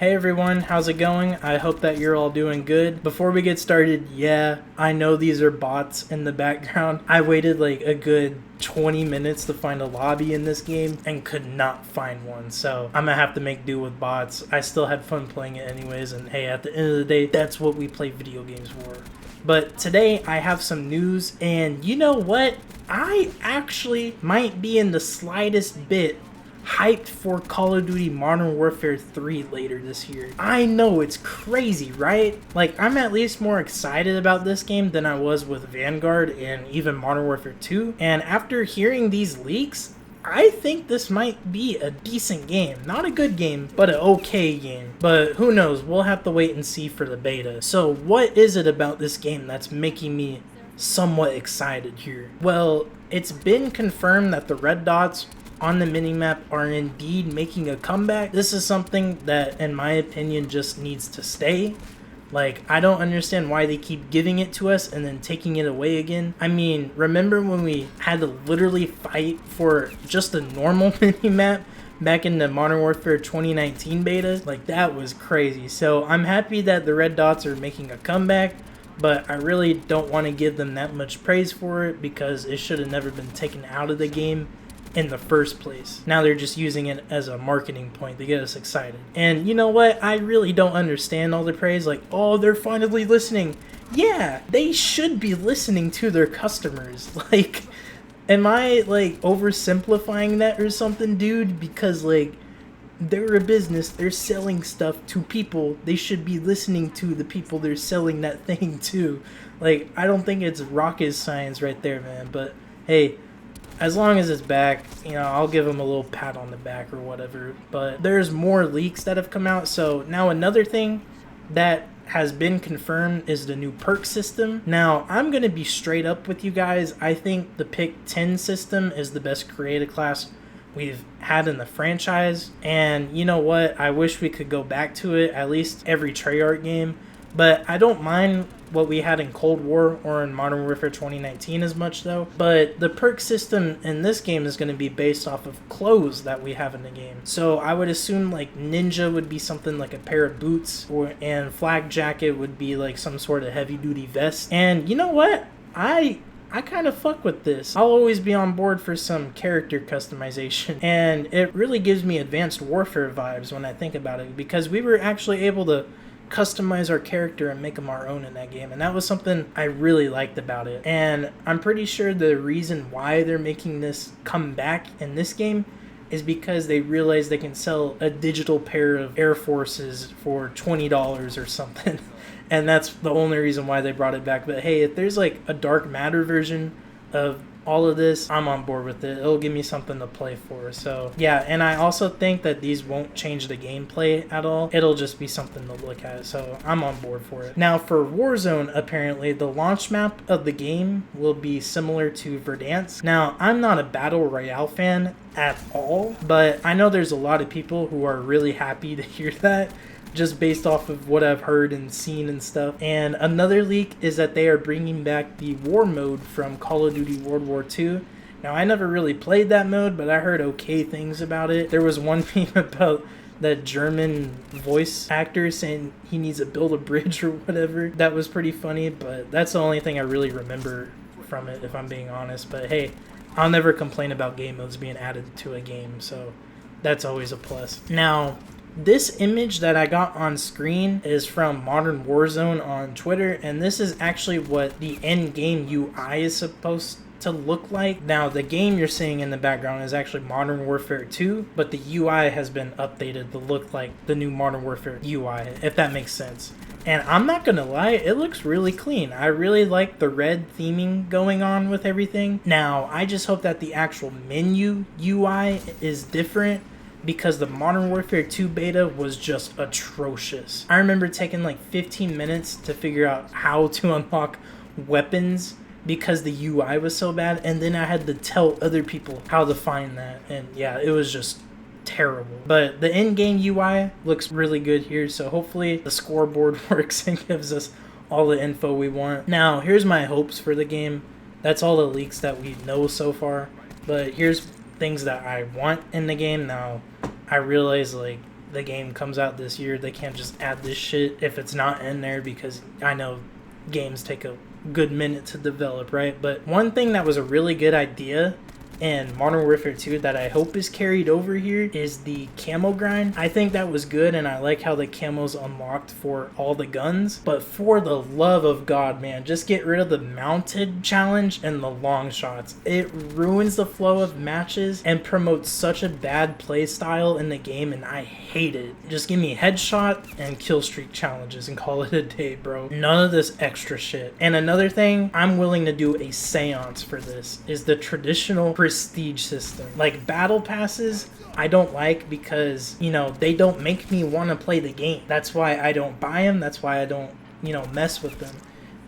Hey everyone, how's it going? I hope that you're all doing good. Before we get started, yeah, I know these are bots in the background. I waited like a good 20 minutes to find a lobby in this game and could not find one, so I'm gonna have to make do with bots. I still had fun playing it anyways, and hey, at the end of the day, that's what we play video games for. But today I have some news, and you know what? I actually might be in the slightest bit hyped for Call of Duty Modern Warfare 3 later this year. I know, it's crazy, right? Like, I'm at least more excited about this game than I was with Vanguard and even Modern Warfare 2. And after hearing these leaks, I think this might be a decent game. Not a good game, but an okay game. But who knows, we'll have to wait and see for the beta. So what is it about this game that's making me somewhat excited here? Well, it's been confirmed that the red dots on the minimap are indeed making a comeback. This is something that, in my opinion, just needs to stay. Like, I don't understand why they keep giving it to us and then taking it away again. I mean, remember when we had to literally fight for just a normal minimap back in the Modern Warfare 2019 beta? Like, that was crazy. So I'm happy that the red dots are making a comeback, but I really don't want to give them that much praise for it because it should have never been taken out of the game in the first place. Now they're just using it as a marketing point to get us excited. And you know what? I really don't understand all the praise. Like, oh, they're finally listening. Yeah, they should be listening to their customers. Like, am I like oversimplifying that or something, dude? Because like, they're a business, they're selling stuff to people, they should be listening to the people they're selling that thing to. Like, I don't think it's rocket science right there, man. But hey, as long as it's back, you know, I'll give them a little pat on the back or whatever. But there's more leaks that have come out. So now another thing that has been confirmed is the new perk system. Now, I'm going to be straight up with you guys. I think the pick 10 system is the best creative class we've had in the franchise. And you know what? I wish we could go back to it, at least every Treyarch game. But I don't mind what we had in Cold War or in Modern Warfare 2019 as much though. But the perk system in this game is going to be based off of clothes that we have in the game. So I would assume like Ninja would be something like a pair of boots, and Flak Jacket would be like some sort of heavy duty vest. And you know what? I kind of fuck with this. I'll always be on board for some character customization. And it really gives me Advanced Warfare vibes when I think about it, because we were actually able to customize our character and make them our own in that game, and that was something I really liked about it. And I'm pretty sure the reason why they're making this come back in this game is because they realize they can sell a digital pair of Air Forces for $20 or something. And that's the only reason why they brought it back. But hey, if there's like a Dark Matter version of all of this, I'm on board with it. It'll give me something to play for. So yeah, and I also think that these won't change the gameplay at all. It'll just be something to look at. So I'm on board for it. Now for Warzone, apparently the launch map of the game will be similar to Verdansk. Now I'm not a Battle Royale fan at all, but I know there's a lot of people who are really happy to hear that, just based off of what I've heard and seen and stuff. And another leak is that they are bringing back the war mode from Call of Duty World War II. Now, I never really played that mode, but I heard okay things about it. There was one meme about that German voice actor saying he needs to build a bridge or whatever. That was pretty funny, but that's the only thing I really remember from it, if I'm being honest. But hey, I'll never complain about game modes being added to a game, so that's always a plus. Now, this image that I got on screen is from Modern Warzone on Twitter, and this is actually what the end-game UI is supposed to look like. Now, the game you're seeing in the background is actually Modern Warfare 2, but the UI has been updated to look like the new Modern Warfare UI, if that makes sense. And I'm not gonna lie, it looks really clean. I really like the red theming going on with everything. Now, I just hope that the actual menu UI is different, because the Modern Warfare 2 beta was just atrocious. I remember taking like 15 minutes to figure out how to unlock weapons because the UI was so bad, and then I had to tell other people how to find that, and yeah, it was just terrible. But the in-game UI looks really good here, so hopefully the scoreboard works and gives us all the info we want. Now, here's my hopes for the game. That's all the leaks that we know so far, but here's things that I want in the game. Now, I realize like the game comes out this year, they can't just add this shit if it's not in there, because I know games take a good minute to develop, right? But one thing that was a really good idea in Modern Warfare 2 that I hope is carried over here is the camo grind. I think that was good, and I like how the camos unlocked for all the guns. But for the love of God, man, just get rid of the mounted challenge and the long shots. It ruins the flow of matches and promotes such a bad play style in the game, and I hate it. Just give me headshot and kill streak challenges and call it a day, bro. None of this extra shit. And another thing, I'm willing to do a seance for this, is the traditional prestige system. Like battle passes, I don't like because, you know, they don't make me want to play the game. That's why I don't buy them. That's why I don't, you know, mess with them.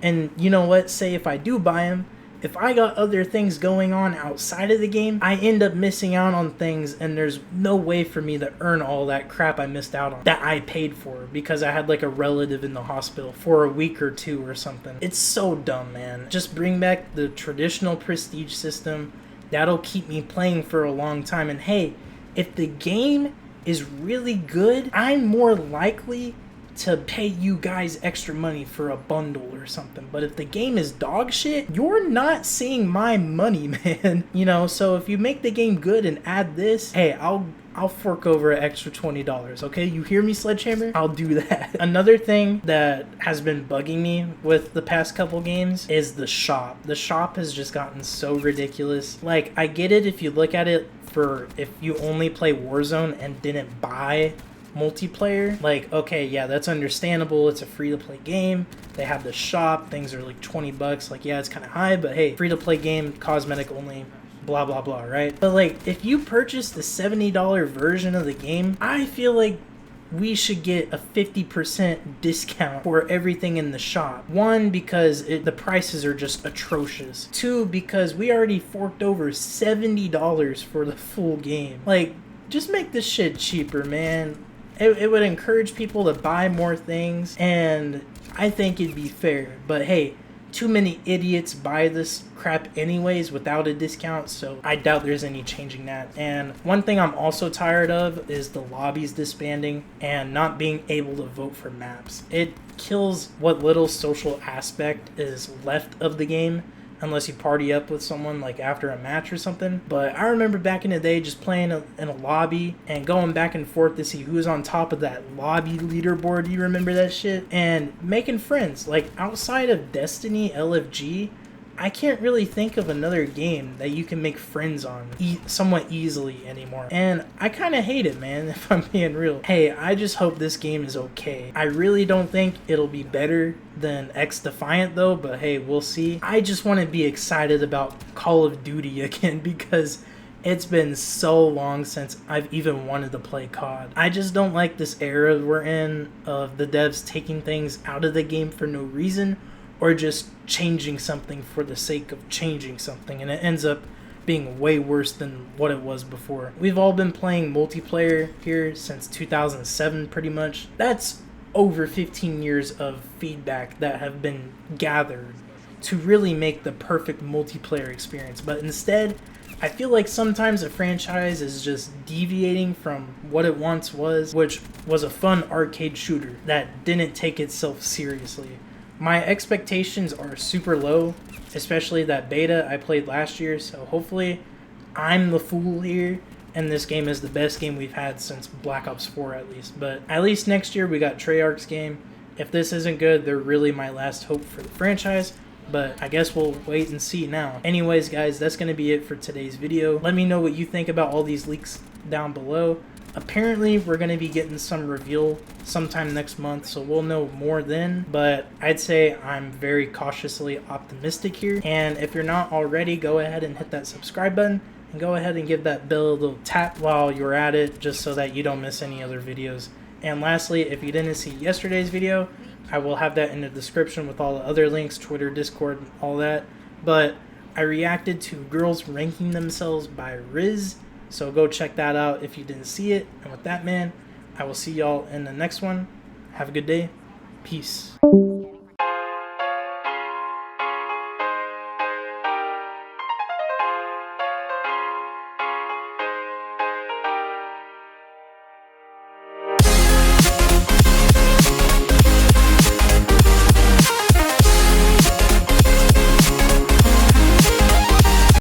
And you know what? Say if I do buy them, if I got other things going on outside of the game, I end up missing out on things, and there's no way for me to earn all that crap I missed out on that I paid for because I had like a relative in the hospital for a week or two or something. It's so dumb, man. Just bring back the traditional prestige system. That'll keep me playing for a long time. And hey, if the game is really good, I'm more likely to pay you guys extra money for a bundle or something. But if the game is dog shit, you're not seeing my money, man. You know, so if you make the game good and add this, hey, I'll fork over an extra $20, okay? You hear me, Sledgehammer? I'll do that. Another thing that has been bugging me with the past couple games is the shop. The shop has just gotten so ridiculous. Like, I get it if you look at it for if you only play Warzone and didn't buy multiplayer. Like, okay, yeah, that's understandable. It's a free-to-play game. They have the shop. Things are like $20. Like, yeah, it's kind of high, but hey, free-to-play game, cosmetic only, blah blah blah, right? But like, if you purchase the $70 version of the game, I feel like we should get a 50% discount for everything in the shop. One, because the prices are just atrocious. Two, because we already forked over $70 for the full game. Like, just make this shit cheaper, man. It would encourage people to buy more things, and I think it'd be fair. But hey, too many idiots buy this crap anyways without a discount, so I doubt there's any changing that. And one thing I'm also tired of is the lobbies disbanding and not being able to vote for maps. It kills what little social aspect is left of the game, unless you party up with someone like after a match or something. But I remember back in the day just playing in a lobby and going back and forth to see who's on top of that lobby leaderboard. You remember that shit? And making friends. Like, outside of Destiny, LFG, I can't really think of another game that you can make friends on somewhat easily anymore. And I kind of hate it, man, if I'm being real. Hey, I just hope this game is okay. I really don't think it'll be better than X Defiant though, but hey, we'll see. I just want to be excited about Call of Duty again because it's been so long since I've even wanted to play COD. I just don't like this era we're in of the devs taking things out of the game for no reason, or just changing something for the sake of changing something, and it ends up being way worse than what it was before. We've all been playing multiplayer here since 2007 pretty much. That's over 15 years of feedback that have been gathered to really make the perfect multiplayer experience. But instead, I feel like sometimes a franchise is just deviating from what it once was, which was a fun arcade shooter that didn't take itself seriously. My expectations are super low, especially that beta I played last year, so hopefully I'm the fool here and this game is the best game we've had since Black Ops 4 at least. But at least next year we got Treyarch's game. If this isn't good, they're really my last hope for the franchise, but I guess we'll wait and see now. Anyways, guys, that's going to be it for today's video. Let me know what you think about all these leaks down below. Apparently, we're going to be getting some reveal sometime next month, so we'll know more then. But I'd say I'm very cautiously optimistic here. And if you're not already, go ahead and hit that subscribe button. And go ahead and give that bell a little tap while you're at it, just so that you don't miss any other videos. And lastly, if you didn't see yesterday's video, I will have that in the description with all the other links, Twitter, Discord, and all that. But I reacted to girls ranking themselves by Riz. So go check that out if you didn't see it. And with that, man, I will see y'all in the next one. Have a good day. Peace.